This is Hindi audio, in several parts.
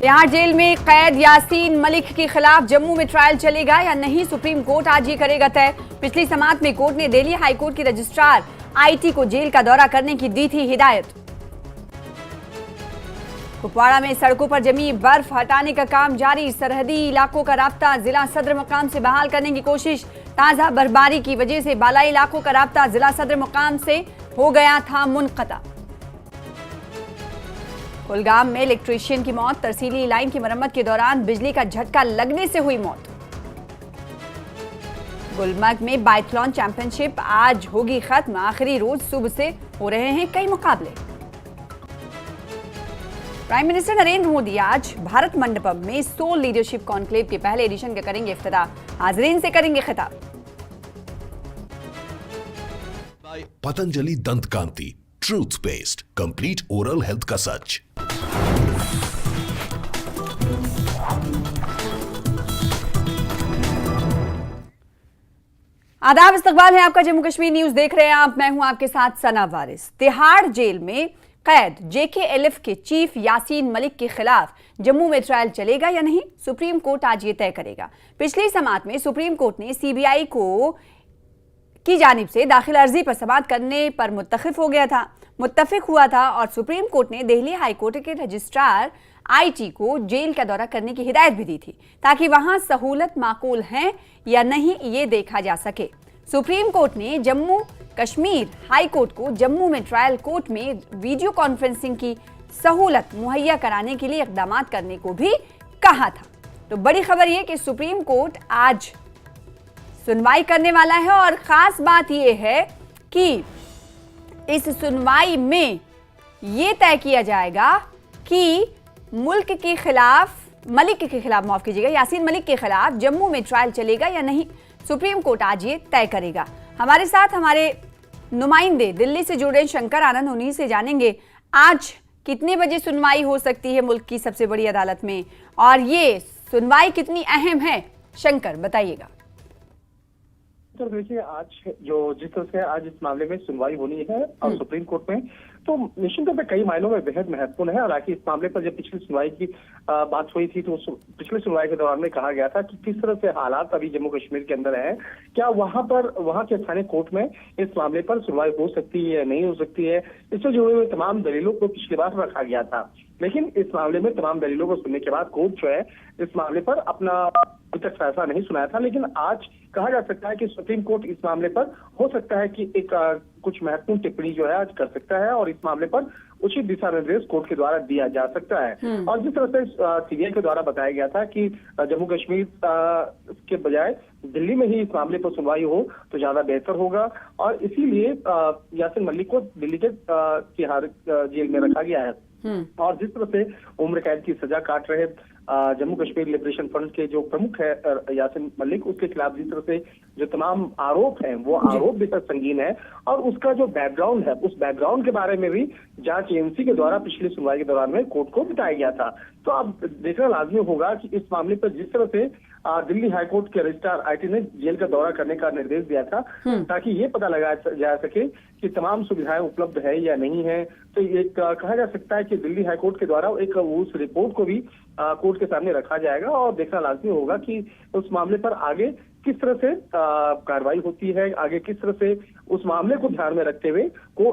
तिहाड़ जेल में कैद यासीन मलिक के खिलाफ जम्मू में ट्रायल चलेगा या नहीं, सुप्रीम कोर्ट आज ये करेगा तय। पिछली समाअत में कोर्ट ने दिल्ली हाई कोर्ट के रजिस्ट्रार आईटी को जेल का दौरा करने की दी थी हिदायत। कुपवाड़ा में सड़कों पर जमी बर्फ हटाने का काम जारी, सरहदी इलाकों का राब्ता जिला सदर मुकाम से बहाल करने की कोशिश। ताजा बर्फबारी की वजह से बालाई इलाकों का राब्ता जिला सदर मुकाम से हो गया था मुनक़ता। कुलगाम में इलेक्ट्रीशियन की मौत, तरसीली लाइन की मरम्मत के दौरान बिजली का झटका लगने से हुई मौत। गुलमर्ग में बाइथलॉन चैंपियनशिप आज होगी खत्म, आखिरी रोज सुबह से हो रहे हैं कई मुकाबले। प्राइम मिनिस्टर नरेंद्र मोदी आज भारत मंडपम में सोल लीडरशिप कॉन्क्लेव के पहले एडिशन का करेंगे इफ्तिताह, हाज़रीन से करेंगे खिताब। Patanjali Dant Kanti truth paste, complete oral health का सच। आदाब, इस्तकबाल है आपका, जम्मू कश्मीर न्यूज देख रहे हैं आप। मैं हूं आपके साथ सना वारिस। तिहाड़ जेल में कैद जेकेएलएफ के चीफ यासीन मलिक के खिलाफ जम्मू में ट्रायल चलेगा या नहीं, सुप्रीम कोर्ट आज ये तय करेगा। पिछली समाअत में सुप्रीम कोर्ट ने सीबीआई की जानिब से दाखिल अर्जी पर समाअत करने पर मुत्तफिक हुआ था और सुप्रीम कोर्ट ने दिल्ली हाई कोर्ट के रजिस्ट्रार आईटी को जेल का दौरा करने की हिदायत भी दी थी, ताकि वहां सहूलत माकूल है या नहीं ये देखा जा सके। सुप्रीम कोर्ट ने जम्मू कश्मीर हाई कोर्ट को जम्मू में ट्रायल कोर्ट में वीडियो कॉन्फ्रेंसिंग की सहूलत मुहैया कराने के लिए इकदाम करने को भी कहा था। तो बड़ी खबर यह कि सुप्रीम कोर्ट आज सुनवाई करने वाला है और खास बात यह है कि इस सुनवाई में यह तय किया जाएगा कि मलिक के खिलाफ माफ कीजिएगा, यासीन मलिक के खिलाफ जम्मू में ट्रायल चलेगा या नहीं, सुप्रीम कोर्ट आज ये तय करेगा। हमारे साथ हमारे नुमाइंदे दिल्ली से जुड़े शंकर आनंद, उन्हीं से जानेंगे आज कितने बजे सुनवाई हो सकती है मुल्क की सबसे बड़ी अदालत में और ये सुनवाई कितनी अहम है। शंकर, बताइएगा। तो देखिए, आज जिस तरह से आज इस मामले में सुनवाई होनी है और सुप्रीम कोर्ट में, तो निश्चित तौर पर कई मायनों में बेहद महत्वपूर्ण है। हालांकि इस मामले पर जब पिछली सुनवाई की बात हुई थी तो पिछली सुनवाई के दौरान में कहा गया था कि किस तरह से हालात अभी जम्मू कश्मीर के अंदर है, क्या वहां के स्थानीय कोर्ट में इस मामले पर सुनवाई हो सकती है या नहीं हो सकती है, इससे जुड़े हुए तमाम दलीलों को पिछली बार रखा गया था। लेकिन इस मामले में तमाम दलीलों को सुनने के बाद कोर्ट जो है इस मामले पर अपना अभी तक फैसला नहीं सुनाया था। लेकिन आज कहा जा सकता है कि सुप्रीम कोर्ट इस मामले पर हो सकता है कि एक कुछ महत्वपूर्ण टिप्पणी जो है आज कर सकता है और इस मामले पर उचित दिशा निर्देश कोर्ट के द्वारा दिया जा सकता है। और जिस तरह से सीबीआई के द्वारा बताया गया था कि जम्मू कश्मीर के बजाय दिल्ली में ही इस मामले पर सुनवाई हो तो ज्यादा बेहतर होगा और इसीलिए यासीन मलिक को दिल्ली के तिहाड़ जेल में रखा गया है। और जिस तरह से उम्र कैद की सजा काट रहे जम्मू कश्मीर लिबरेशन फ्रंट के जो प्रमुख है यासीन मलिक, उसके खिलाफ जिस तरह से जो तमाम आरोप हैं वो आरोप बेहद संगीन है और उसका जो बैकग्राउंड है उस बैकग्राउंड के बारे में भी जांच एजेंसी के द्वारा पिछली सुनवाई के दौरान में कोर्ट को बताया गया था। तो अब देखना लाजमी होगा कि इस मामले पर जिस तरह से दिल्ली हाईकोर्ट के रजिस्ट्रार आईटी ने जेल का दौरा करने का निर्देश दिया था ताकि ये पता लगाया जा सके कि तमाम सुविधाएं उपलब्ध है या नहीं है, तो ये कहा जा सकता है कि दिल्ली हाईकोर्ट के द्वारा एक उस रिपोर्ट को भी कोर्ट के सामने रखा जाएगा और देखना लाजमी होगा कि उस मामले पर आगे किस तरह से कार्रवाई होती है, आगे किस तरह से उस मामले को ध्यान में रखते हुए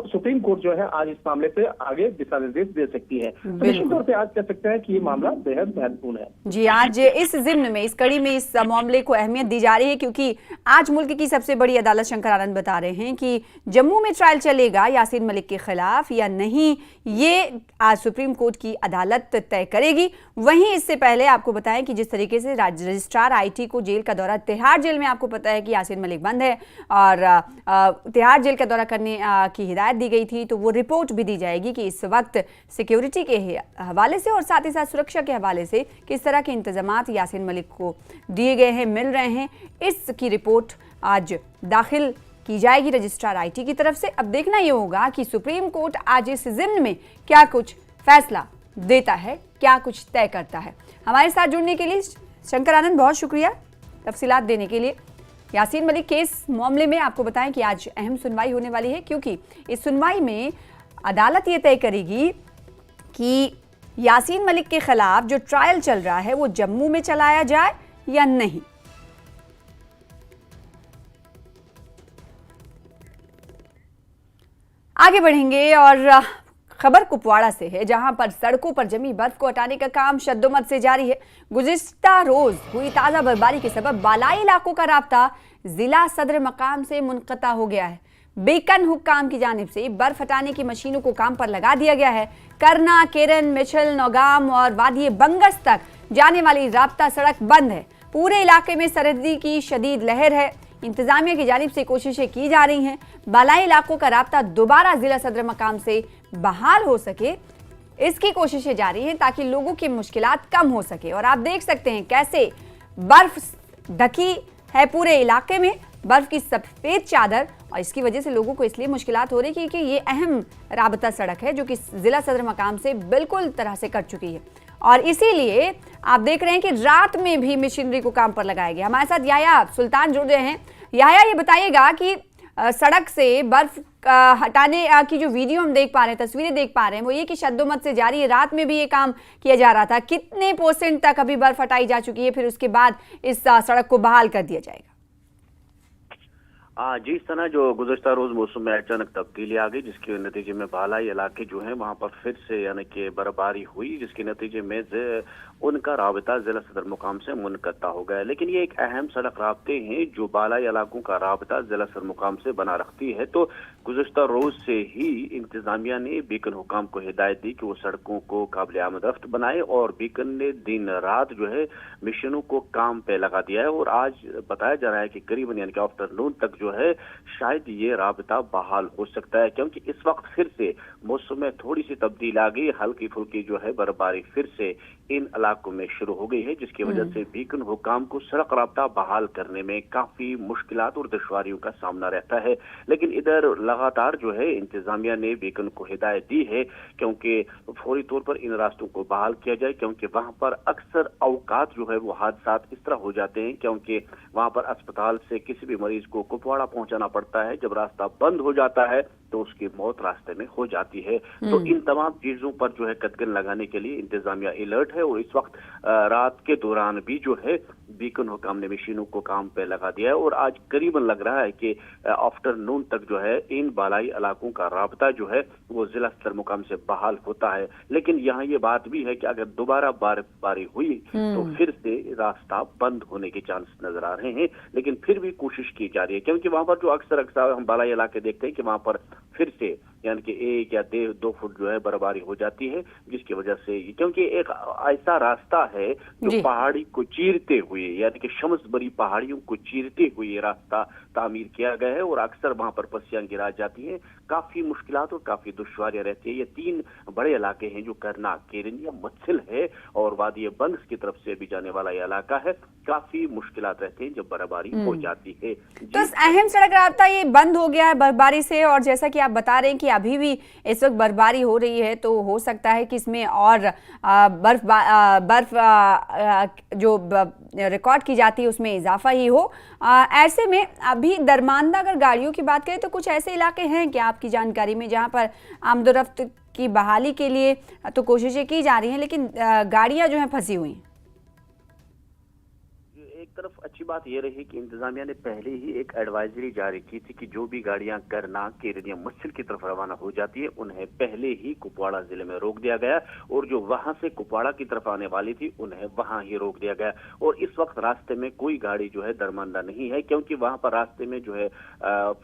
सुप्रीम कोर्ट जो है आज इस मामले पे आगे दिशा निर्देश दे सकती है। निश्चित तौर पे आज कह सकते हैं कि ये मामला बेहद महत्वपूर्ण है। जी, आज इस जिम्न में, इस कड़ी में इस मामले को अहमियत दी जा रही है क्योंकि आज मुल्क की सबसे बड़ी अदालत, शंकर आनंद बता रहे हैं कि जम्मू में ट्रायल चलेगा यासीन मलिक के खिलाफ या नहीं, ये आज सुप्रीम कोर्ट की अदालत तय करेगी। वहीं इससे पहले आपको बताएं कि जिस तरीके से रजिस्ट्रार आईटी को जेल का दौरा, तिहाड़ जेल में आपको पता है कि यासीन मलिक बंद है और तिहाड़ जेल का दौरा करने की हिदायत दी गई थी, तो वो रिपोर्ट भी दी जाएगी कि इस वक्त सिक्योरिटी के हवाले से और साथ ही साथ सुरक्षा के हवाले से किस तरह के इंतजामात यासीन मलिक को दिए गए हैं, मिल रहे हैं। इसकी रिपोर्ट आज दाखिल की जाएगी रजिस्ट्रार आईटी की तरफ से। अब देखना ये होगा कि सुप्रीम कोर्ट आज इस जिम्न में क्या कुछ फैसला देता है, क्या कुछ तय करता है। हमारे साथ जुड़ने के लिए शंकर आनंद बहुत शुक्रिया तफसीलात देने के लिए। यासीन मलिक केस मामले में आपको बताएं कि आज अहम सुनवाई होने वाली है क्योंकि इस सुनवाई में अदालत ये तय करेगी कि यासीन मलिक के खिलाफ जो ट्रायल चल रहा है वो जम्मू में चलाया जाए या नहीं। आगे बढ़ेंगे और खबर कुपवाड़ा से है, जहां पर सड़कों पर जमी बर्फ को हटाने का काम शद्दोमत से जारी है। गुज़िश्ता रोज हुई ताजा बर्फबारी के सबब बालाई इलाकों का राब्ता जिला सदर मकाम से मुनक़ता हो गया है। बीकन हुक्काम की जानिब से बर्फ हटाने की मशीनों को काम पर लगा दिया गया है। करना, केरन, मिचल, नौगाम और वादी बंगस तक जाने वाली राब्ता सड़क बंद है। पूरे इलाके में सर्दी की शदीद लहर है। इंतजामिया की जानिब से कोशिशें की जा रही हैं बालाई इलाकों का राब्ता दोबारा जिला सदर मकाम से बहाल हो सके, इसकी कोशिशें जारी हैं ताकि लोगों की मुश्किलात कम हो सके। और आप देख सकते हैं कैसे बर्फ ढकी है पूरे इलाके में, बर्फ की सफेद चादर, और इसकी वजह से लोगों को इसलिए मुश्किलात हो रही है क्योंकि ये अहम राबता सड़क है जो कि जिला सदर मकाम से बिल्कुल तरह से कट चुकी है। और इसीलिए आप देख रहे हैं कि रात में भी मशीनरी को काम पर लगाया गया। हमारे साथ याया सुल्तान जुड़ रहे हैं। याया, ये बताइएगा कि सड़क से बर्फ हटाने की जो वीडियो हम देख पा रहे हैं, तस्वीरें देख पा रहे हैं, वो ये कि शद्दोमत से जारी है। रात में भी ये काम किया जा रहा था। कितने % तक अभी बर्फ हटाई जा चुकी है, फिर उसके बाद इस सड़क को बहाल कर दिया जाएगा? जी सना, जो गुज़श्ता रोज मौसम में अचानक तब्दीली आ गई, जिसके नतीजे में बालाई इलाके जो हैं वहां पर फिर से यानी कि बर्फबारी हुई, जिसके नतीजे में उनका राबता जिला सदर मुकाम से मुनक़ता हो गया। लेकिन ये एक अहम सड़क राब्ते हैं जो बालाई इलाकों का राबता जिला सदर मुकाम से बना रखती है। तो गुज़श्ता रोज से ही इंतजामिया ने बीकन हुकाम को हिदायत दी कि वो सड़कों को काबिल आमदरफ्त बनाए, और बीकन ने दिन रात जो है मिशनों को काम पे लगा दिया है। और आज बताया जा रहा है कि करीबन यानी कि आफ्टरनून तक जो है शायद ये राबता बहाल हो सकता है, क्योंकि इस वक्त फिर से मौसम में थोड़ी सी तब्दीली आ गई। हल्की फुल्की जो है बर्फबारी फिर से इन इलाकों में शुरू हो गई है, जिसकी वजह से बीकन हुकाम को सड़क राबता बहाल करने में काफी मुश्किलात और दुश्वारियों का सामना रहता है। लेकिन इधर लगातार जो है इंतजामिया ने बीकन को हिदायत दी है क्योंकि फौरी तौर पर इन रास्तों को बहाल किया जाए, क्योंकि वहां पर अक्सर औकात जो है वो हादसात इस तरह हो जाते हैं क्योंकि वहां पर अस्पताल से किसी भी मरीज को कुपवाड़ा पहुंचाना पड़ता है। जब रास्ता बंद हो जाता है तो उसकी मौत रास्ते में हो जाती है। तो इन तमाम चीजों पर जो है कदगन लगाने के लिए इंतजामिया अलर्ट है, और इस वक्त रात के दौरान भी जो है बीकन हुकाम ने मशीनों को काम पे लगा दिया है। और आज करीबन लग रहा है कि आफ्टरनून तक जो है इन बालाई इलाकों का राबता जो है वो जिला सदर मुकाम से बहाल होता है। लेकिन यहाँ ये बात भी है कि अगर दोबारा बर्फबारी हुई तो फिर से रास्ता बंद होने के चांस नजर आ रहे हैं। लेकिन फिर भी कोशिश की जा रही है, क्योंकि वहां पर जो अक्सर हम बालाई इलाके देखते हैं कि वहां पर फिर से यानी कि 1 या 2 फुट जो है बर्फबारी हो जाती है, जिसकी वजह से क्योंकि एक ऐसा रास्ता है जो पहाड़ी को चीरते हुए यानी कि शम्स बरी पहाड़ियों को चीरते हुए ये रास्ता तामीर किया गया है, और अक्सर वहां पर पस्सियां गिरा जाती हैं। काफी मुश्किलात और काफी दुश्वारियां रहती है। ये 3 बड़े इलाके हैं जो करना, केरन या मत्सिल है और वादी बंग्स की तरफ से भी जाने वाला ये इलाका है। काफी मुश्किलात रहती हैं जब बर्फबारी हो जाती है। तो अहम सड़क रास्ता ये बंद हो गया है बर्फबारी से, और जैसा कि आप बता रहे हैं कि अभी भी इस वक्त बर्फबारी हो रही है, तो हो सकता है कि इसमें और बर्फ जो रिकॉर्ड की जाती है उसमें इजाफा ही हो। ऐसे में अभी दरमानदा अगर गाड़ियों की बात करें तो कुछ ऐसे इलाके हैं क्या आपकी जानकारी में जहां पर आमदोरफ्त की बहाली के लिए तो कोशिशें की जा रही हैं, लेकिन गाड़ियां जो हैं फंसी हुई हैं? एक तरफ अच्छी बात यह रही कि इंतजामिया ने पहले ही एक एडवाइजरी जारी की थी कि जो भी गाड़ियां करना, केरन या मत्सिल की तरफ रवाना हो जाती है उन्हें पहले ही कुपवाड़ा जिले में रोक दिया गया, और जो वहां से कुपवाड़ा की तरफ आने वाली थी उन्हें वहां ही रोक दिया गया। और इस वक्त रास्ते में कोई गाड़ी जो है दरमानदा नहीं है, क्योंकि वहां पर रास्ते में जो है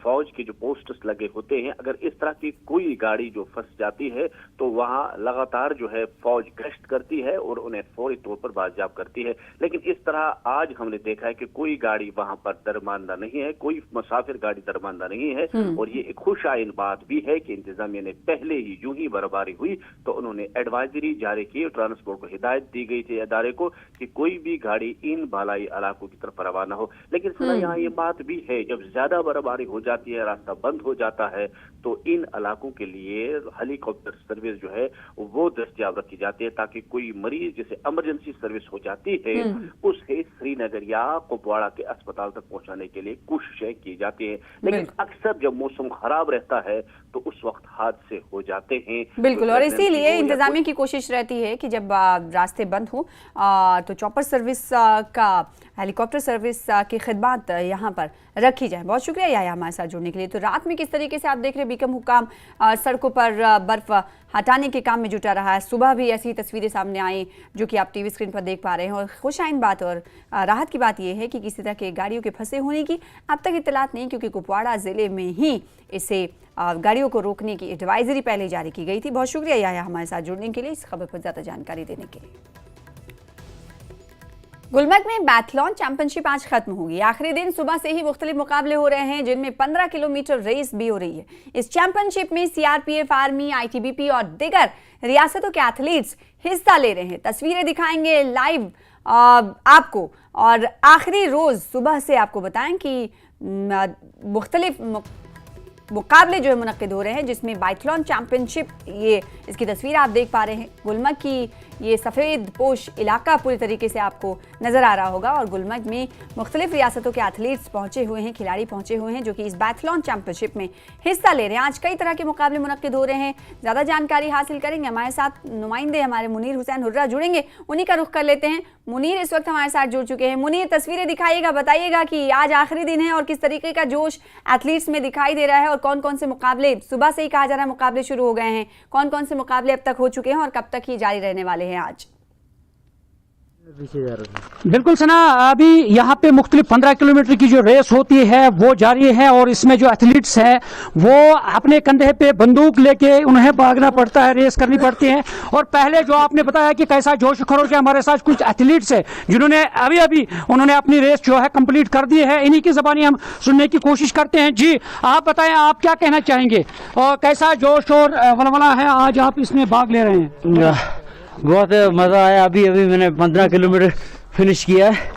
फौज के जो पोस्टर्स लगे होते हैं। अगर इस तरह की कोई गाड़ी जो फंस जाती है तो वहां लगातार जो है फौज गश्त करती है और उन्हें फौरी तौर पर बाजियाब करती है। लेकिन इस तरह आज हमने देखा है कि कोई गाड़ी वहां पर दरमानदा नहीं है, कोई मुसाफिर गाड़ी दरमानदा नहीं है। और ये एक खुश आइन बात भी है कि इंतजामिया ने पहले ही यूं ही बर्फबारी हुई तो उन्होंने एडवाइजरी जारी की, ट्रांसपोर्ट को हिदायत दी गई थी अदारे को कि कोई भी गाड़ी इन बालाई इलाकों की तरफ रवाना हो। लेकिन यहाँ ये बात भी है, जब ज्यादा बर्फबारी हो जाती है, रास्ता बंद हो जाता है, तो इन इलाकों के लिए हेलीकॉप्टर सर्विस जो है वो दस्तयाब रखी जाती है, ताकि कोई मरीज जैसे इमरजेंसी सर्विस हो जाती है उसे श्रीनगर या कुपवाड़ा के अस्पताल तक पहुंचाने के लिए कोशिशें की जाती है। लेकिन अक्सर जब मौसम खराब रहता है तो उस वक्त हादसे हो जाते हैं। बिल्कुल, और इसीलिए इंतजामिया की कोशिश रहती है कि जब रास्ते बंद हो तो चॉपर सर्विस का, हेलीकॉप्टर सर्विस की खिदमत यहाँ पर रखी जाए। बहुत शुक्रिया याया हमारे साथ जुड़ने के लिए। तो रात में किस तरीके से आप देख रहे हैं बीकम हुकाम सड़कों पर बर्फ हटाने के काम में जुटा रहा है। सुबह भी ऐसी तस्वीरें सामने आई जो कि आप टीवी स्क्रीन पर देख पा रहे हैं। और खुशाइन बात और राहत की बात यह है कि किसी तरह के गाड़ियों के फंसे होने की अब तक इत्तलात नहीं, क्योंकि कुपवाड़ा जिले में ही इसे गाड़ियों को रोकने की एडवाइजरी पहले जारी की गई थी। बहुत शुक्रिया याया हमारे साथ जुड़ने के लिए, इस खबर पर ज्यादा जानकारी देने के लिए। गुलमर्ग में बैथलॉन चैंपियनशिप आज खत्म होगी। आखिरी दिन सुबह से ही मुख्तलिफ मुकाबले हो रहे हैं, जिनमें 15 किलोमीटर रेस भी हो रही है। इस चैंपियनशिप में सीआरपीएफ, आर्मी, आईटीबीपी और दीगर रियासतों के एथलीट्स हिस्सा ले रहे हैं। तस्वीरें दिखाएंगे लाइव आपको, और आखिरी रोज सुबह से आपको बताएं कि मुख्तलिफ मुकाबले जो है मुनक्किद हो रहे हैं, जिसमें बाइथलॉन चैंपियनशिप, ये इसकी तस्वीर आप देख पा रहे हैं। गुलमर्ग की ये सफ़ेद पोश इलाका पूरी तरीके से आपको नज़र आ रहा होगा, और गुलमर्ग में मुख्तलिफ रियासतों के एथलीट्स पहुंचे हुए हैं, खिलाड़ी पहुंचे हुए हैं जो कि इस बाइथलॉन चैंपियनशिप में हिस्सा ले रहे हैं। आज कई तरह के मुकाबले मुनक्किद हो रहे हैं। ज़्यादा जानकारी हासिल करेंगे, हमारे साथ नुमाइंदे हमारे मुनीर हुसैन हुर्रा जुड़ेंगे, उन्हीं का रुख कर लेते हैं। मुनीर इस वक्त हमारे साथ जुड़ चुके हैं। मुनीर, तस्वीरें दिखाइएगा, बताइएगा कि आज आखिरी दिन है और किस तरीके का जोश एथलीट्स में दिखाई दे रहा है, और कौन कौन से मुकाबले, सुबह से ही कहा जा रहा है मुकाबले शुरू हो गए हैं, कौन कौन से मुकाबले अब तक हो चुके हैं और कब तक ही जारी रहने वाले हैं आज? बिल्कुल सना, अभी यहाँ पे मुख्तलिफ 15 किलोमीटर की जो रेस होती है वो जारी है, और इसमें जो एथलीट्स हैं वो अपने कंधे पे बंदूक लेके उन्हें भागना पड़ता है, रेस करनी पड़ती है। और पहले जो आपने बताया कि कैसा जोश खरोश है, हमारे साथ कुछ एथलीट्स है जिन्होंने अभी उन्होंने अपनी रेस जो है कंप्लीट कर दी है। इन्हीं की ज़बानी हम सुनने की कोशिश करते हैं। जी, आप बताएं, आप क्या कहना चाहेंगे और कैसा जोश और वलवला है आज आप इसमें भाग ले रहे हैं? बहुत मज़ा आया। अभी मैंने 15 किलोमीटर फिनिश किया है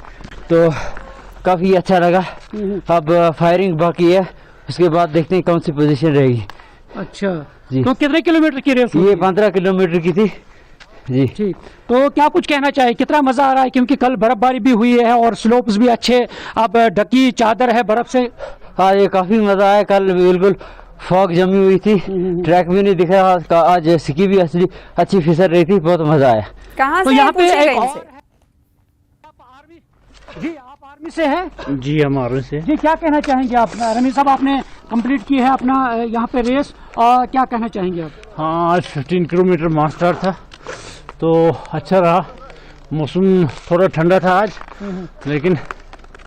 तो काफ़ी अच्छा लगा। अब फायरिंग बाकी है, उसके बाद देखते हैं कौन सी पोजीशन रहेगी। अच्छा जी, तो कितने किलोमीटर की रेस? ये 15 किलोमीटर की थी जी। ठीक, तो क्या कुछ कहना चाहिए, कितना मज़ा आ रहा है? क्योंकि कल बर्फबारी भी हुई है और स्लोप्स भी अच्छे, अब ढकी चादर है बर्फ से। हाँ, ये काफ़ी मज़ा आया। कल बिल्कुल फॉग जमी हुई थी, ट्रैक भी नहीं दिख रहा था। आज सिक्की भी अच्छी फिसल रही थी, बहुत मजा आया। कहाँ तो से यहाँ पे पूछिएगा एक इनसे। आप आर्मी से हैं? जी, हम आर्मी से। जी, क्या कहना चाहेंगे आप? रमीज साहब, आपने कंप्लीट की है अपना यहाँ पे रेस, और क्या कहना चाहेंगे आप? हाँ, आज 15 किलोमीटर मास्टर था तो अच्छा रहा। मौसम थोड़ा ठंडा था आज, लेकिन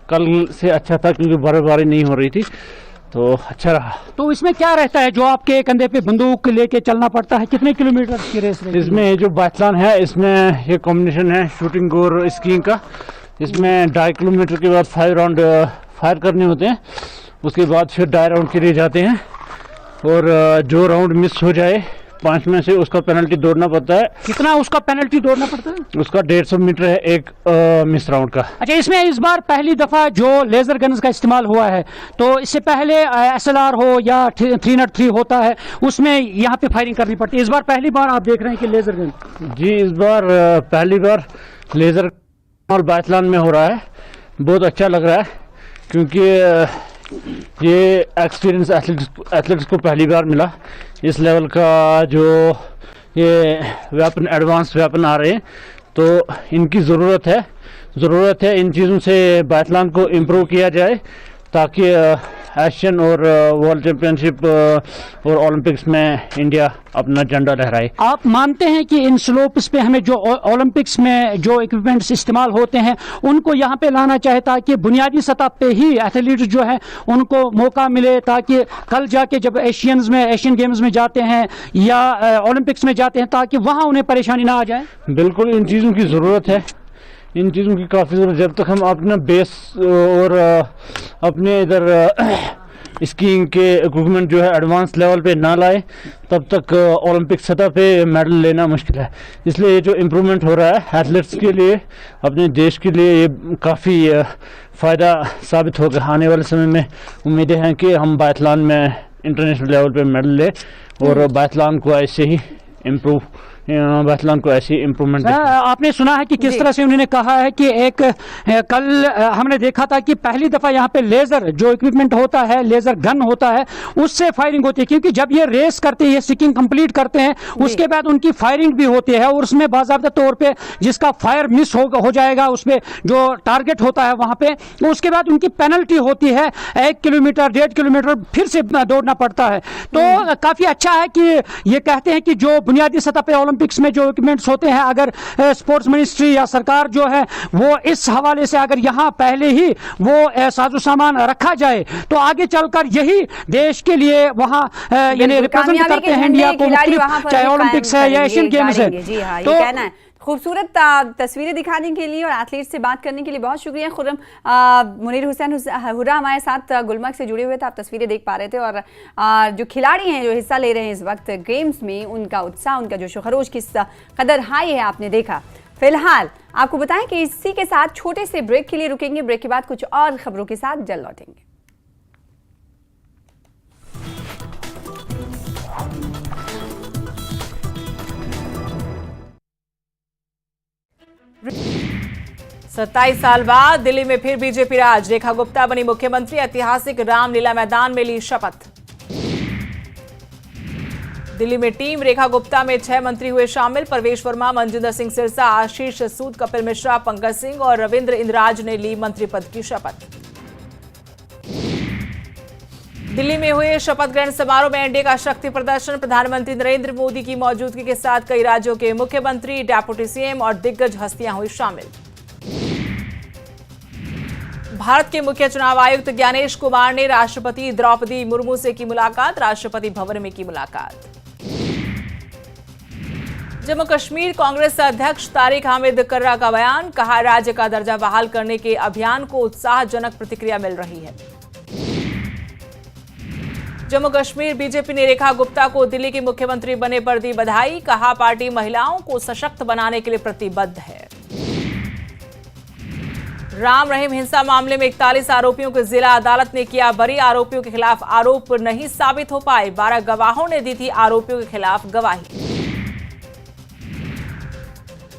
कल से अच्छा था क्योंकि बर्फबारी नहीं हो रही थी, तो अच्छा रहा। तो इसमें क्या रहता है जो आपके कंधे पे बंदूक लेके चलना पड़ता है? कितने किलोमीटर की रेस रहती है? इसमें जो बाइथलॉन है, इसमें ये कॉम्बिनेशन है शूटिंग और स्कीइंग का। इसमें 2.5 किलोमीटर के बाद 5 राउंड फायर करने होते हैं, उसके बाद फिर 2.5 राउंड के लिए जाते हैं, और जो राउंड मिस हो जाए 5 में से उसका पेनल्टी दौड़ना पड़ता है। कितना उसका पेनल्टी दौड़ना पड़ता है? उसका 150 मीटर है एक मिस राउंड का। अच्छा, इसमें इस बार पहली दफा जो लेजर गन्स का इस्तेमाल हुआ है, तो इससे पहले SLR हो या 303 होता है, उसमें यहाँ पे फायरिंग करनी पड़ती है। इस बार पहली बार आप देख रहे हैं कि लेजर गन? जी, इस बार पहली बार लेजर और बाइथलॉन में हो रहा है। बहुत अच्छा लग रहा है क्योंकि ये एक्सपीरियंस एथलीट्स को पहली बार मिला। इस लेवल का जो ये वेपन, एडवांस वेपन आ रहे हैं, तो इनकी ज़रूरत है। इन चीज़ों से बाइथलॉन को इम्प्रूव किया जाए ताकि एशियन और वर्ल्ड चैंपियनशिप और ओलंपिक्स में इंडिया अपना झंडा लहराए। आप मानते हैं कि इन स्लोप्स पे हमें जो ओलंपिक्स में जो इक्विपमेंट्स इस्तेमाल होते हैं उनको यहाँ पे लाना चाहिए, ताकि बुनियादी सतह पे ही एथलीट्स जो है उनको मौका मिले, ताकि कल जाके जब एशियन गेम्स में जाते हैं या ओलंपिक्स में जाते हैं, ताकि वहाँ उन्हें परेशानी ना आ जाए? बिल्कुल, इन चीज़ों की ज़रूरत है। इन चीज़ों की काफ़ी ज़रूरत। जब तक हम अपना बेस और अपने इधर स्कीइंग के इक्विपमेंट जो है एडवांस लेवल पे ना लाए, तब तक ओलंपिक सतह पे मेडल लेना मुश्किल है। इसलिए ये जो इम्प्रूवमेंट हो रहा है एथलीट्स के लिए, अपने देश के लिए, ये काफ़ी फ़ायदा साबित होगा। आने वाले समय में उम्मीदें हैं कि हम बाइथलॉन में इंटरनेशनल लेवल पे मेडल ले और बायथलॉन को ऐसे ही इम्प्रूवमेंट। आपने सुना है कि किस तरह से उन्होंने कहा है कि एक कल हमने देखा था कि पहली दफा यहाँ पे लेजर जो इक्विपमेंट होता है, लेजर गन होता है, उससे फायरिंग होती है, क्योंकि जब ये रेस करते हैं, ये सिकिंग कंप्लीट करते हैं, उसके बाद उनकी फायरिंग भी होती है और उसमें बाकायदा तौर पे जिसका फायर मिस हो जाएगा, उसमें जो टारगेट होता है वहां पे, उसके बाद उनकी पेनल्टी होती है 1 किलोमीटर 1.5 किलोमीटर फिर से दौड़ना पड़ता है। तो काफी अच्छा है कि ये कहते हैं कि जो बुनियादी सतह पे ओलंपिक्स में जो इक्विपमेंट्स होते हैं, अगर स्पोर्ट्स मिनिस्ट्री या सरकार जो है वो इस हवाले से अगर यहाँ पहले ही वो साजो सामान रखा जाए तो आगे चलकर यही देश के लिए वहाँ यानी रिप्रेजेंट करते हैं इंडिया को, चाहे ओलंपिक्स है या एशियन गेम्स है। जी हाँ, ये तो कहना है। खूबसूरत तस्वीरें दिखाने के लिए और एथलीट से बात करने के लिए बहुत शुक्रिया खुर्रम। मुनीर हुसैन हुर्रा हमारे साथ गुलमर्ग से जुड़े हुए थे, आप तस्वीरें देख पा रहे थे और जो खिलाड़ी हैं जो हिस्सा ले रहे हैं इस वक्त गेम्स में, उनका उत्साह, उनका जोशो खरोश किस कदर हाई है आपने देखा। फिलहाल आपको बताएं कि इसी के साथ छोटे से ब्रेक के लिए रुकेंगे, ब्रेक के बाद कुछ और खबरों के साथ जल्द लौटेंगे। 27 साल बाद दिल्ली में फिर बीजेपी राज, रेखा गुप्ता बनी मुख्यमंत्री, ऐतिहासिक रामलीला मैदान में ली शपथ। दिल्ली में टीम रेखा गुप्ता में 6 मंत्री हुए शामिल, परवेश वर्मा, मनजिंदर सिंह सिरसा, आशीष सूद, कपिल मिश्रा, पंकज सिंह और रविंद्र इंद्राज ने ली मंत्री पद की शपथ। दिल्ली में हुए शपथ ग्रहण समारोह में एनडीए का शक्ति प्रदर्शन, प्रधानमंत्री नरेंद्र मोदी की मौजूदगी के साथ कई राज्यों के मुख्यमंत्री, डेप्यूटी सीएम और दिग्गज हस्तियां हुई शामिल। भारत के मुख्य चुनाव आयुक्त ज्ञानेश कुमार ने राष्ट्रपति द्रौपदी मुर्मू से की मुलाकात, राष्ट्रपति भवन में की मुलाकात। जम्मू कश्मीर कांग्रेस अध्यक्ष तारिक हामिद कर्रा का बयान, कहा राज्य का दर्जा बहाल करने के अभियान को उत्साहजनक प्रतिक्रिया मिल रही है। जम्मू कश्मीर बीजेपी ने रेखा गुप्ता को दिल्ली की मुख्यमंत्री बने पर दी बधाई, कहा पार्टी महिलाओं को सशक्त बनाने के लिए प्रतिबद्ध है। राम रहीम हिंसा मामले में 41 आरोपियों को जिला अदालत ने किया बरी, आरोपियों के खिलाफ आरोप नहीं साबित हो पाए, 12 गवाहों ने दी थी आरोपियों के खिलाफ गवाही।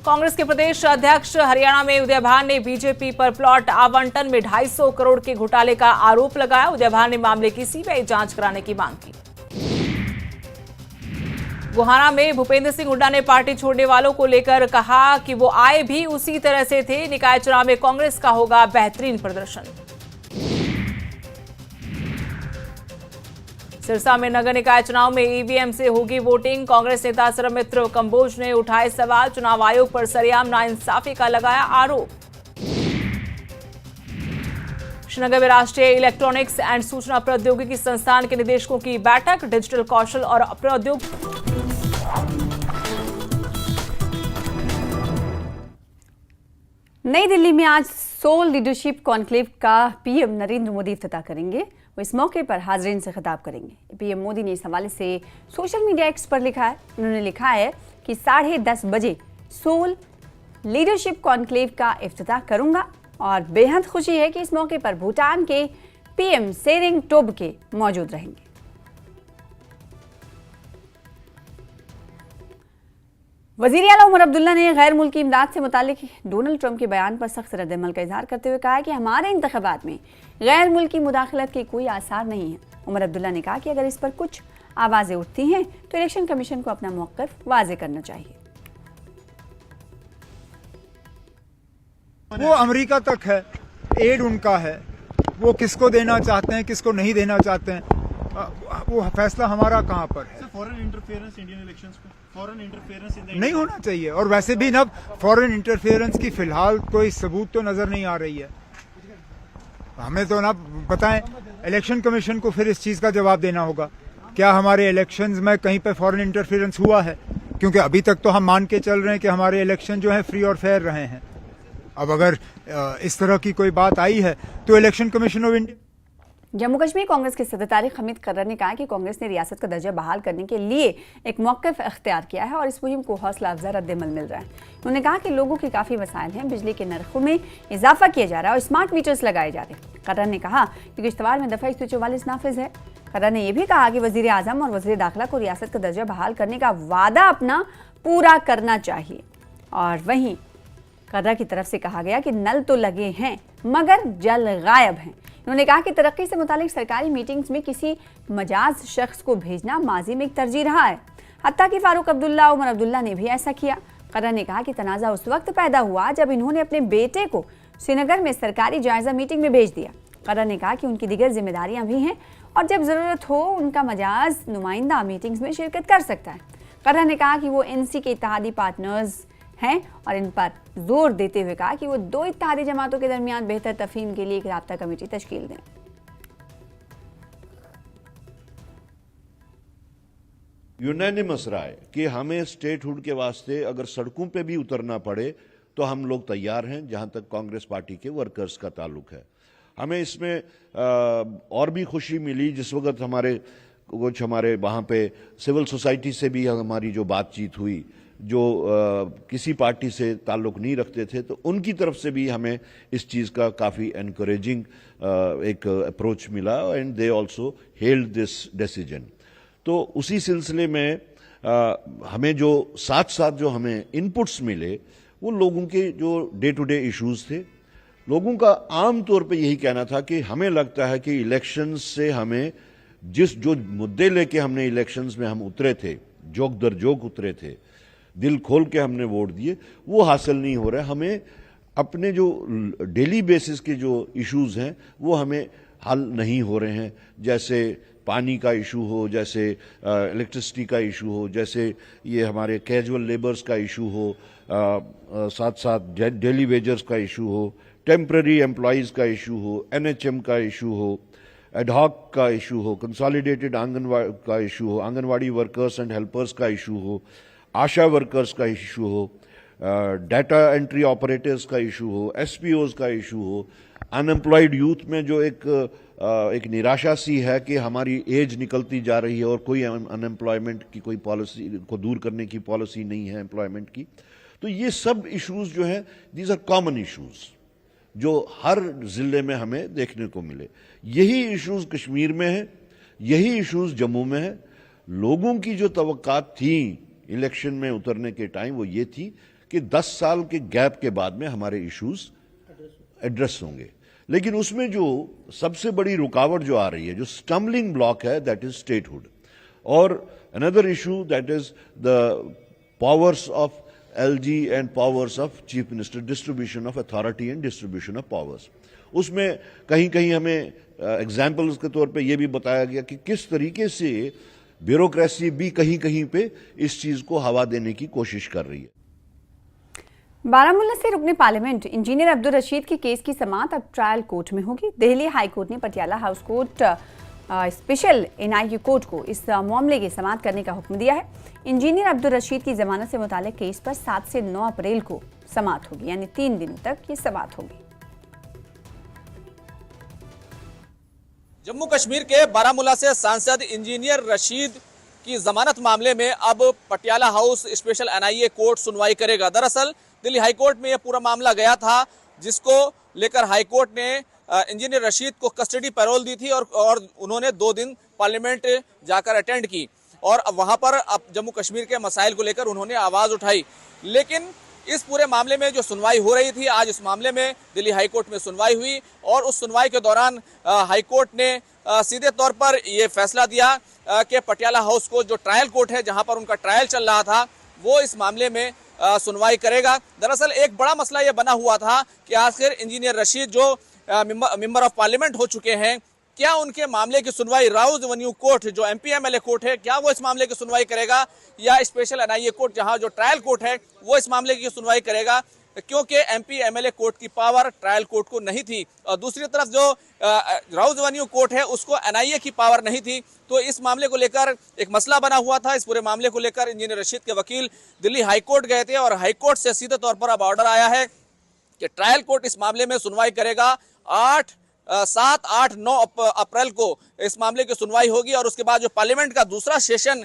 कांग्रेस के प्रदेश अध्यक्ष हरियाणा में उदय भान ने बीजेपी पर प्लॉट आवंटन में 250 करोड़ के घोटाले का आरोप लगाया, उदय भान ने मामले की सीबीआई जांच कराने की मांग की। गोहाना में भूपेंद्र सिंह हुड्डा ने पार्टी छोड़ने वालों को लेकर कहा कि वो आए भी उसी तरह से थे, निकाय चुनाव में कांग्रेस का होगा बेहतरीन प्रदर्शन। सिरसा में नगर निकाय चुनाव में ईवीएम से होगी वोटिंग, कांग्रेस नेता सरमित्र कंबोज ने उठाए सवाल, चुनाव आयोग पर सरेआम नाइंसाफी का लगाया आरोप। श्रीनगर में राष्ट्रीय इलेक्ट्रॉनिक्स एंड सूचना प्रौद्योगिकी संस्थान के निदेशकों की बैठक, डिजिटल कौशल और प्रौद्योगिकी। नई दिल्ली में आज सोल लीडरशिप कॉन्क्लेव का पीएम नरेंद्र मोदी इफ्तिताह करेंगे। वो इस मौके पर हाजरीन से खिताब करेंगे। पीएम मोदी ने इस हवाले से सोशल मीडिया एक्स पर लिखा है, उन्होंने लिखा है कि 10:30 बजे सोल लीडरशिप कॉन्क्लेव का इफ्तिताह करूंगा और बेहद खुशी है कि इस मौके पर भूटान के पीएम सेरिंग टोब्गे मौजूद रहेंगे। वजीर आला उमर अब्दुल्ला ने गैर मुल्की इमदाद से मुतालिक डोनाल्ड ट्रंप के बयान पर सख्त रद्द-ए-अमल का इजहार करते हुए कहा है कि हमारे इंतखाबात में गैर मुल्की मुदाखलत के कोई आसार नहीं है। उमर अब्दुल्ला ने कहा कि अगर इस पर कुछ आवाज़ें उठती हैं तो इलेक्शन कमीशन को अपना मौक़िफ़ वाज़े करना चाहिए। वो अमेरिका तक है, एड उनका है, वो किसको देना चाहते हैं किसको नहीं देना चाहते हैं, वो फैसला हमारा कहाँ पर है। फॉरेन इंटरफेरेंस इंडियन इलेक्शंस में फॉरेन इंटरफेरेंस नहीं होना चाहिए, और वैसे भी ना फॉरेन इंटरफेरेंस की फिलहाल कोई सबूत तो नजर नहीं आ रही है। हमें तो ना बताएं, इलेक्शन कमीशन को फिर इस चीज का जवाब देना होगा, क्या हमारे इलेक्शंस में कहीं पे फॉरेन इंटरफेरेंस हुआ है, क्योंकि अभी तक तो हम मान के चल रहे हैं कि हमारे इलेक्शन जो है फ्री और फेयर रहे हैं। अब अगर इस तरह की कोई बात आई है तो election commission of India. Jammu Kashmir Congress के सदर तारिक हमीद कर्रर ने कहा कि कांग्रेस ने रियासत का दर्जा बहाल करने के लिए एक मौक़िफ़ अख्तियार किया है और इस मुहिम को हौसला अफजा रद्द-ए-अमल मिल रहा है। उन्होंने कहा कि लोगों के काफ़ी वसाइल हैं, बिजली के नरखों में इजाफा किया जा रहा है और स्मार्ट मीटर्स लगाए जा रहे हैं। कर्रर ने कहा कि किश्तवाड़ में दफ़ा 144 नाफिज है, खर्रा ने यह भी कहा कि वजीर आजम और वजीर दाखिला को रियासत का दर्जा बहाल करने का वादा अपना पूरा करना चाहिए। और वहीं खर्रा की तरफ से कहा गया कि नल तो लगे हैं मगर जल गायब हैं। उन्होंने कहा कि तरक्की से मुतालिक सरकारी मीटिंग्स में किसी मजाज शख्स को भेजना माजी में एक तरजीह रहा है। हत्ता कि फारूक अब्दुल्ला, उमर अब्दुल्ला ने भी ऐसा किया। खर्रा ने कहा कि तनाज़ा उस वक्त पैदा हुआ जब इन्होंने अपने बेटे को श्रीनगर में सरकारी जायजा मीटिंग में भेज दिया। खर्रा ने कहा कि उनकी दीगर जिम्मेदारियां भी हैं और जब ज़रूरत हो उनका मजाज नुमाइंदा मीटिंग्स में शिरकत कर सकता है। खर्रा ने कहा कि वो एनसी के इत्तेहादी पार्टनर्स हैं और इन पर जोर देते हुए कहा कि वो दो इत्तेहादी जमातों के दरमियान बेहतर तफहीम के लिए एक राब्ता कमेटी तश्कील दें। यूनानिमस राय कि हमें स्टेटहुड के वास्ते अगर सड़कों पे भी उतरना पड़े तो हम लोग तैयार हैं, जहां तक कांग्रेस पार्टी के वर्कर्स का ताल्लुक है। हमें इसमें और भी खुशी मिली जिस वक्त हमारे वहाँ पे सिविल सोसाइटी से भी हमारी जो बातचीत हुई, जो किसी पार्टी से ताल्लुक नहीं रखते थे, तो उनकी तरफ से भी हमें इस चीज़ का काफ़ी एनकरेजिंग एक अप्रोच मिला and they also held this decision. तो उसी सिलसिले में हमें जो साथ जो हमें इनपुट्स मिले वो लोगों के जो डे टू डे इश्यूज थे। लोगों का आम तौर पे यही कहना था कि हमें लगता है कि इलेक्शंस से हमें जो मुद्दे लेके हमने इलेक्शंस में हम उतरे थे, जोक दर जोक उतरे थे, दिल खोल के हमने वोट दिए, वो हासिल नहीं हो रहा है। हमें अपने जो डेली बेसिस के जो इश्यूज हैं वो हमें हल नहीं हो रहे हैं, जैसे पानी का इशू हो, जैसे इलेक्ट्रिसिटी का इशू हो, जैसे ये हमारे कैजुअल लेबर्स का इशू हो, साथ साथ डेली वेजर्स का इशू हो, टेम्पररी एम्प्लॉयज़ का इशू हो, एनएचएम का इशू हो, एडहॉक का इशू हो, कंसोलिडेटेड आंगनवाड़ी का इशू हो, आंगनवाड़ी वर्कर्स एंड हेल्पर्स का इशू हो, आशा वर्कर्स का इशू हो, डाटा एंट्री ऑपरेटर्स का इशू हो, एसपीओज का इशू हो, अनएम्प्लॉयड यूथ में जो एक निराशा सी है कि हमारी एज निकलती जा रही है और कोई अनएम्प्लॉयमेंट की कोई पॉलिसी को दूर करने की पॉलिसी नहीं है एम्प्लॉयमेंट की। तो ये सब इश्यूज जो हैं, दीज आर कॉमन इश्यूज जो हर जिले में हमें देखने को मिले। यही इश्यूज कश्मीर में है, यही इश्यूज जम्मू में है। लोगों की जो तवक्कात थी इलेक्शन में उतरने के टाइम वो ये थी कि 10 साल के गैप के बाद में हमारे इश्यूज एड्रेस होंगे, लेकिन उसमें जो सबसे बड़ी रुकावट जो आ रही है, जो स्टम्बलिंग ब्लॉक है, दैट इज स्टेटहुड। और another issue that is the powers of LG and powers of chief minister, distribution of authority and distribution of powers. उसमें कहीं कहीं हमें एग्जाम्पल्स के तौर पे ये भी बताया गया कि किस तरीके से ब्यूरोक्रेसी भी कहीं कहीं पे इस चीज को हवा देने की कोशिश कर रही है। बारामूला से रुकने पार्लियामेंट इंजीनियर अब्दुल रशीद के केस की समाअत अब ट्रायल कोर्ट में होगी। दिल्ली हाई कोर्ट ने Patiala house court special NIA court को इस मामले की समाअत करने का हुक्म दिया है। इंजीनियर अब्दुल रशीद की जमानत से मुतालिक केस पर 7 से 9 अप्रैल को समाअत होगी, यानी 3 दिनों तक ये समाअत होगी। जम्मू कश्मीर के बारामूला से सांसद इंजीनियर रशीद की जमानत मामले में अब Patiala house special NIA court सुनवाई करेगा। दरअसल दिल्ली हाईकोर्ट में यह पूरा मामला गया था, जिसको लेकर हाईकोर्ट ने इंजीनियर रशीद को कस्टडी पैरोल दी थी और उन्होंने 2 दिन पार्लियामेंट जाकर अटेंड की और वहां पर अब जम्मू कश्मीर के मसाइल को लेकर उन्होंने आवाज उठाई। लेकिन इस पूरे मामले में जो सुनवाई हो रही थी, आज इस मामले में दिल्ली हाईकोर्ट में सुनवाई हुई और उस सुनवाई के दौरान हाईकोर्ट ने सीधे तौर पर यह फैसला दिया कि पटियाला हाउस को जो ट्रायल कोर्ट है, जहां पर उनका ट्रायल चल रहा था, वो इस मामले में सुनवाई करेगा। दरअसल एक बड़ा मसला यह बना हुआ था कि आखिर इंजीनियर रशीद जो मेंबर ऑफ पार्लियामेंट हो चुके हैं, क्या उनके मामले की सुनवाई राउज एवेन्यू कोर्ट जो MP MLA कोर्ट है, क्या वो इस मामले की सुनवाई करेगा या स्पेशल NIA कोर्ट जहां जो ट्रायल कोर्ट है वो इस मामले की सुनवाई करेगा, क्योंकि MP MLA कोर्ट की पावर ट्रायल कोर्ट को नहीं थी और दूसरी तरफ जो राउज एवेन्यू कोर्ट है उसको NIA की पावर नहीं थी। तो इस मामले को लेकर एक मसला बना हुआ था। इस पूरे मामले को लेकर इंजीनियर रशीद के वकील दिल्ली हाईकोर्ट गए थे और हाईकोर्ट से सीधे तौर पर अब ऑर्डर आया है कि ट्रायल कोर्ट इस मामले में सुनवाई करेगा। 7, 8, 9 अप्रैल को इस मामले की सुनवाई होगी और उसके बाद जो पार्लियामेंट का दूसरा सेशन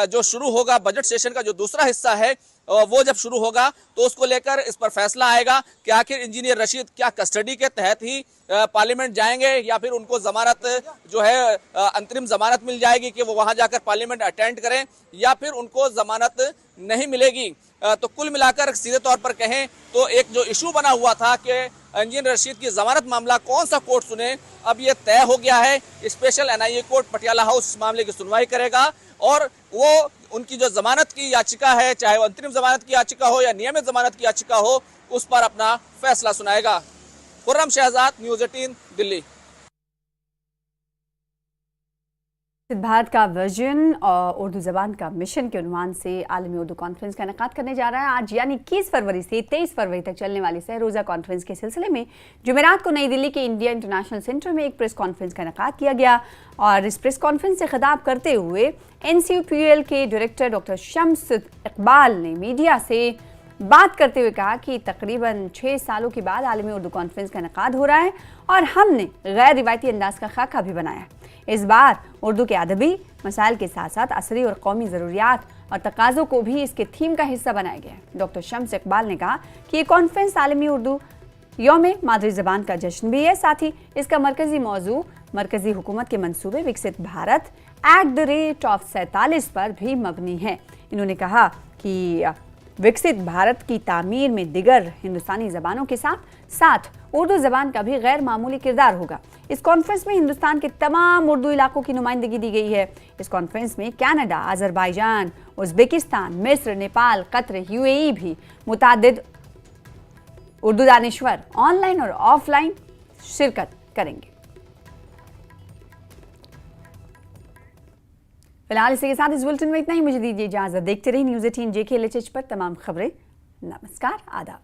जो शुरू होगा, बजट सेशन का जो दूसरा हिस्सा है, वो जब शुरू होगा तो उसको लेकर इस पर फैसला आएगा कि आखिर इंजीनियर रशीद क्या कस्टडी के तहत ही पार्लियामेंट जाएंगे या फिर उनको जमानत जो है अंतरिम जमानत मिल जाएगी कि वो वहां जाकर पार्लियामेंट अटेंड करें या फिर उनको जमानत नहीं मिलेगी। तो कुल मिलाकर सीधे तौर पर कहें तो एक जो इशू बना हुआ था कि इंजीनियर रशीद की जमानत मामला कौन सा कोर्ट सुने, अब ये तय हो गया है। Special NIA court Patiala house इस मामले की सुनवाई करेगा और वो उनकी जो जमानत की याचिका है, चाहे वो अंतरिम जमानत की याचिका हो या नियमित जमानत की याचिका हो, उस पर अपना फैसला सुनाएगा। खुर्रम शहजाद, न्यूज़ 18 दिल्ली। भारत का विजन और उर्दू ज़बान का मिशन के उन्वान से आलमी उर्दू कॉन्फ्रेंस का इनेकाद करने जा रहा है। आज यानी 21 फरवरी से 23 फरवरी तक चलने वाली सहरोज़ा कॉन्फ्रेंस के सिलसिले में जुमेरात को नई दिल्ली के इंडिया इंटरनेशनल सेंटर में एक प्रेस कॉन्फ्रेंस का इनेकाद किया गया और इस प्रेस कॉन्फ्रेंस से खिताब करते हुए NCUPL के डायरेक्टर डॉक्टर शम्स इकबाल ने मीडिया से बात करते हुए कहा कि तकरीबन 6 सालों के बाद आलमी उर्दू कॉन्फ्रेंस का इनेकाद हो रहा है और हमने गैर रिवायती अंदाज का खाका भी बनाया है। इस बार उर्दू के अदबी मसाइल के साथ साथ असरी और कौमी ज़रूरियात और तकाज़ों को भी इसके थीम का हिस्सा बनाया गया है। डॉक्टर शम्स इकबाल ने कहा कि ये कॉन्फ्रेंस आलमी उर्दू यौम मादरी ज़बान का जश्न भी है, साथ ही इसका मरकज़ी मौजू मरकज़ी हुकूमत के मंसूबे विकसित भारत @47 पर भी मबनी है। इन्होंने कहा कि विकसित भारत की तामीर में दिगर हिंदुस्तानी ज़बानों के साथ साथ उर्दू ज़बान का भी गैर मामूली किरदार होगा। इस कॉन्फ्रेंस में हिंदुस्तान के तमाम उर्दू इलाकों की नुमाइंदगी दी गई है। इस कॉन्फ्रेंस में कनाडा, अज़रबैजान, उज़्बेकिस्तान, मिस्र, नेपाल, कतर, UAE भी मुतादिद उर्दू दानिश्वर ऑनलाइन और ऑफलाइन शिरकत करेंगे। फिलहाल इसी के साथ इस बुलेटिन में इतना ही। मुझे दीजिए इजाजत। देखते रहिए न्यूज़ 18 JK LHH पर तमाम खबरें। नमस्कार, आदाब।